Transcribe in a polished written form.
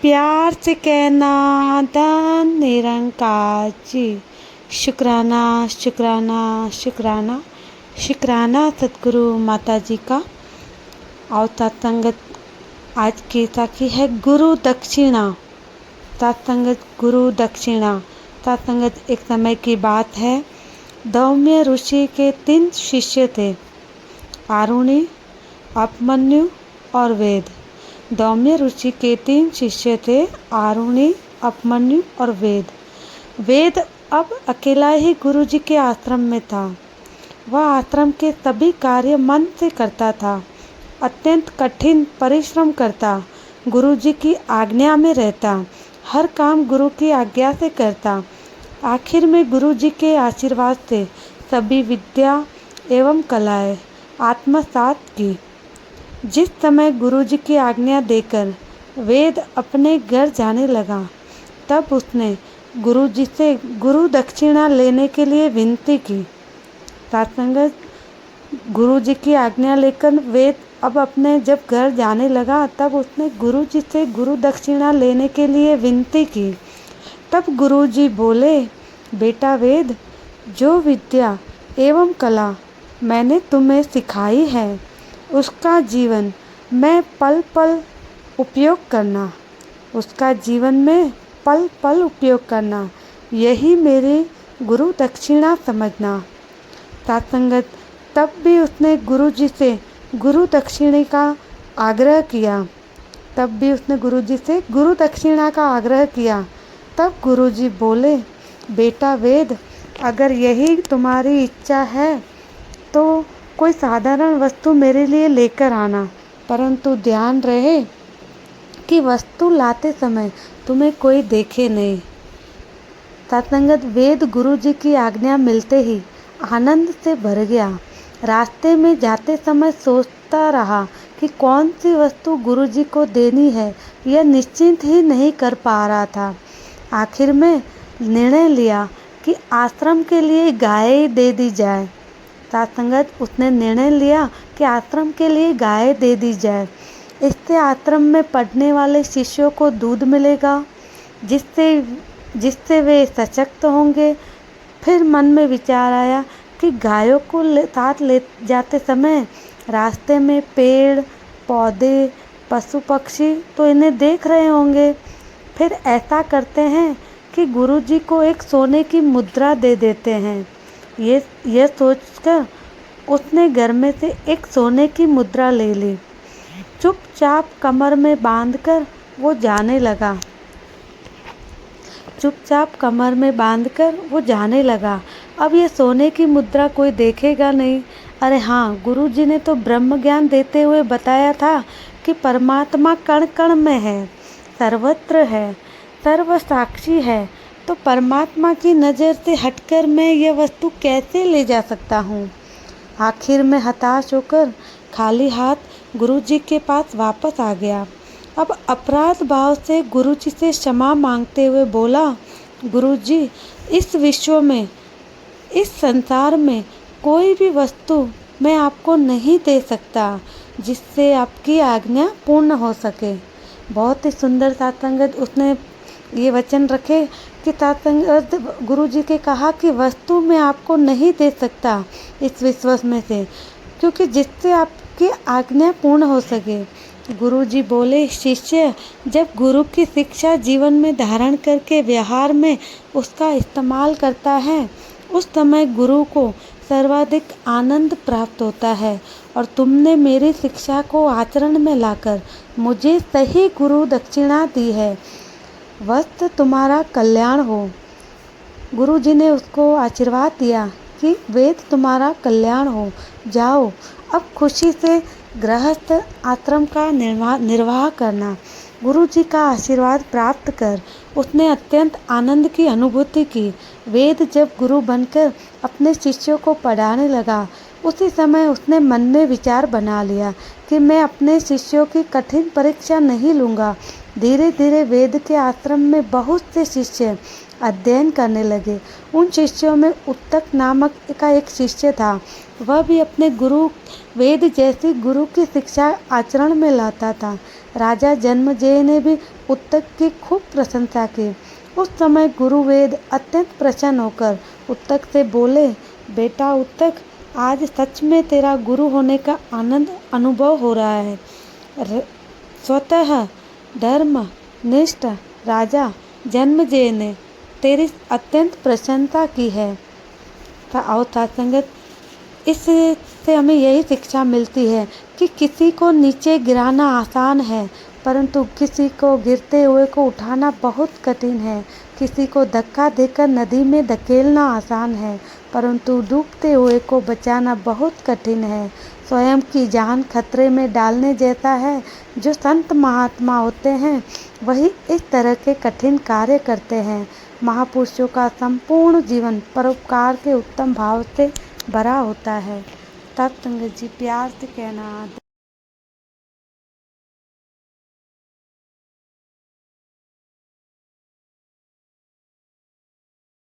प्यार से कहना धन निरंकार जी। शुक्राना शुक्राना शुक्राना शुक्राना सतगुरु माता जी का। और सत्संगत आज की साखी है गुरु दक्षिणा। सत्संगत गुरु दक्षिणा। सत्संगत एक समय की बात है। धौम्य ऋषि के 3 शिष्य थे, आरुणि, उपमन्यु और वेद। धौम्य ऋषि के 3 शिष्य थे, आरुणि, उपमन्यु और वेद। वेद अब अकेला ही गुरु जी के आश्रम में था। वह आश्रम के सभी कार्य मन से करता था, अत्यंत कठिन परिश्रम करता, गुरु जी की आज्ञा में रहता, हर काम गुरु की आज्ञा से करता। आखिर में गुरु जी के आशीर्वाद से सभी विद्या एवं कलाएं आत्मसात की। जिस समय गुरु जी की आज्ञा देकर वेद अपने घर जाने लगा, तब उसने गुरु जी से गुरु दक्षिणा लेने के लिए विनती की। सत्संगत गुरु जी की आज्ञा लेकर वेद अब अपने जब घर जाने लगा, तब उसने गुरु जी से गुरु दक्षिणा लेने के लिए विनती की। तब गुरु जी बोले, बेटा वेद, जो विद्या एवं कला मैंने तुम्हें सिखाई है, उसका जीवन में पल पल उपयोग करना, उसका जीवन में पल पल उपयोग करना, यही मेरी गुरु दक्षिणा समझना। सत्संगत तब भी उसने गुरु जी से गुरु दक्षिणा का आग्रह किया। तब भी उसने गुरु जी से गुरु दक्षिणा का आग्रह किया। तब गुरु जी बोले, बेटा वेद, अगर यही तुम्हारी इच्छा है तो कोई साधारण वस्तु मेरे लिए लेकर आना, परंतु ध्यान रहे कि वस्तु लाते समय तुम्हें कोई देखे नहीं। सत्संगत वेद गुरु जी की आज्ञा मिलते ही आनंद से भर गया। रास्ते में जाते समय सोचता रहा कि कौन सी वस्तु गुरु जी को देनी है, यह निश्चित ही नहीं कर पा रहा था। आखिर में निर्णय लिया कि आश्रम के लिए गाय दे दी जाए। सत्संगत उसने निर्णय लिया कि आश्रम के लिए गाय दे दी जाए। इससे आश्रम में पढ़ने वाले शिष्यों को दूध मिलेगा, जिससे वे सशक्त होंगे। फिर मन में विचार आया कि गायों को साथ ले जाते समय रास्ते में पेड़ पौधे पशु पक्षी तो इन्हें देख रहे होंगे। फिर ऐसा करते हैं कि गुरु जी को एक सोने की मुद्रा दे देते हैं। ये सोचकर उसने घर में से एक सोने की मुद्रा ले ली। चुपचाप कमर में बांधकर वो जाने लगा। अब ये सोने की मुद्रा कोई देखेगा नहीं। अरे हाँ, गुरु जी ने तो ब्रह्म ज्ञान देते हुए बताया था कि परमात्मा कण कण में है, सर्वत्र है, सर्वसाक्षी है। तो परमात्मा की नज़र से हटकर मैं यह वस्तु कैसे ले जा सकता हूँ। आखिर में हताश होकर खाली हाथ गुरु जी के पास वापस आ गया। अब अपराध भाव से गुरु जी से क्षमा मांगते हुए बोला, गुरु जी, इस विश्व में, इस संसार में कोई भी वस्तु मैं आपको नहीं दे सकता जिससे आपकी आज्ञा पूर्ण हो सके। बहुत ही सुंदर सत्संगत उसने ये वचन रखे कि सत्संगत गुरु जी के कहा कि वस्तु मैं आपको नहीं दे सकता इस विश्व में से, क्योंकि जिससे आपकी आज्ञा पूर्ण हो सके। गुरु जी बोले, शिष्य जब गुरु की शिक्षा जीवन में धारण करके व्यवहार में उसका इस्तेमाल करता है, उस समय गुरु को सर्वाधिक आनंद प्राप्त होता है। और तुमने मेरी शिक्षा को आचरण में लाकर मुझे सही गुरु दक्षिणा दी है। वस्त तुम्हारा कल्याण हो। गुरु जी ने उसको आशीर्वाद दिया कि वेद तुम्हारा कल्याण हो, जाओ अब खुशी से गृहस्थ आश्रम का निर्वाह करना। गुरु जी का आशीर्वाद प्राप्त कर उसने अत्यंत आनंद की अनुभूति की। वेद जब गुरु बनकर अपने शिष्यों को पढ़ाने लगा, उसी समय उसने मन में विचार बना लिया कि मैं अपने शिष्यों की कठिन परीक्षा नहीं लूँगा। धीरे धीरे वेद के आश्रम में बहुत से शिष्य अध्ययन करने लगे। उन शिष्यों में उत्तक नामक का एक शिष्य था। वह भी अपने गुरु वेद जैसी गुरु की शिक्षा आचरण में लाता था। राजा जन्मेजय ने भी उत्तक की खूब प्रशंसा की। उस समय गुरु वेद अत्यंत प्रसन्न होकर उत्तक से बोले, बेटा उत्तक, आज सच में तेरा गुरु होने का आनंद अनुभव हो रहा है। स्वतः धर्मनिष्ठ राजा जन्मेजय ने तेरी अत्यंत प्रशंसा की है। और सत्संगत, इससे हमें यही शिक्षा मिलती है कि किसी को नीचे गिराना आसान है, परंतु किसी को गिरते हुए को उठाना बहुत कठिन है। किसी को धक्का देकर नदी में धकेलना आसान है, परंतु डूबते हुए को बचाना बहुत कठिन है। स्वयं की जान खतरे में डालने जैसा है। जो संत महात्मा होते हैं वही इस तरह के कठिन कार्य करते हैं। महापुरुषों का संपूर्ण जीवन परोपकार के उत्तम भाव से भरा होता है। तब संगत जी प्यार से कहना।